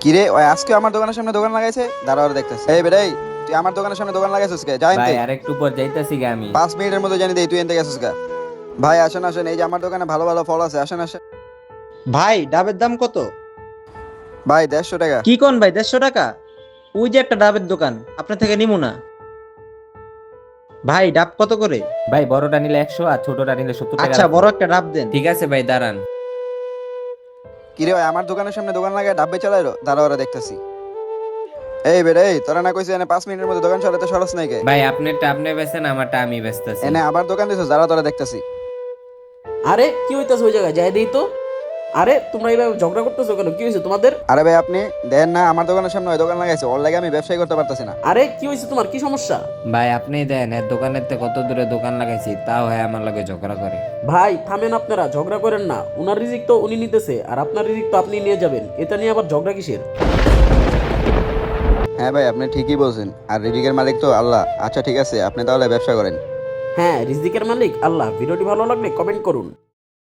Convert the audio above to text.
কিরে ওই আজকে আমার দোকানের সামনে দোকান লাগাইছে, দাঁড়া ওরা দেখতেছে। এই বেটাই, তুই আমার দোকানের সামনে দোকান লাগাইছিস কে? যাই ভাই আরেকটু পর যাইতাছি গে আমি। 5 মিনিটের মধ্যে জানি দেই তুই এনতে গেছিস কা? ভাই আসেন আসেন, এই যে আমার দোকানে ভালো ভালো ফল আছে, আসেন আসেন। ভাই ডাবের দাম কত? ভাই 150 টাকা। কি কোন ভাই 150 টাকা? ওই যে একটা ডাবের দোকান, আপনার থেকে নিমু না। ভাই ডাব কত করে? ভাই বড়টা নিলে 100 আর ছোটটা নিলে 70 টাকা আচ্ছা রাখো। বড় একটা ডাব দেন। ঠিক আছে ভাই দাঁড়ান। কিরে ভাই আমার দোকানের সামনে দোকান লাগায় ডাব্বে চালাইলো, দাঁড়া ওরা দেখতেছি। এই বেটাই, তোরা না কইছিস এনে 5 মিনিটের মধ্যে দোকান সরাতে সরস নাই কে? ভাই আপনারটা আপনি বেচেন, আমারটা আমি বেচতেছি। এনে আবার দোকান দিছিস, দাঁড়া তোরা দেখতেছি। আরে কি হইতাছে ওই জায়গায় যাই দেই তো। আরে তোমরা এইভাবে ঝগড়া করতেছো কেন? কি হয়েছে তোমাদের? আরে ভাই আপনি দেন না, আমার দোকানের সামনে ওই দোকান লাগাইছে, ওর লাগে আমি ব্যবসায় করতে পারতাছি না। আরে কি হয়েছে তোমার? কি সমস্যা? ভাই আপনি দেন, এর দোকানের থেকে কত দূরে দোকান লাগাইছি, তাও হয় আমার লগে ঝগড়া করে। ভাই থামেন, আপনারা ঝগড়া করেন না। উনার রিজিক তো উনি নিতেছে, আর আপনার রিজিক তো আপনি নিয়ে যাবেন। এটা নিয়ে আবার ঝগড়া কিসের? হ্যাঁ ভাই আপনি ঠিকই বলছেন, আর রিজিকের মালিক তো আল্লাহ। আচ্ছা ঠিক আছে, আপনি তাহলে ব্যবসা করেন। হ্যাঁ, রিজিকের মালিক আল্লাহ। ভিডিওটি ভালো লাগলে কমেন্ট করুন।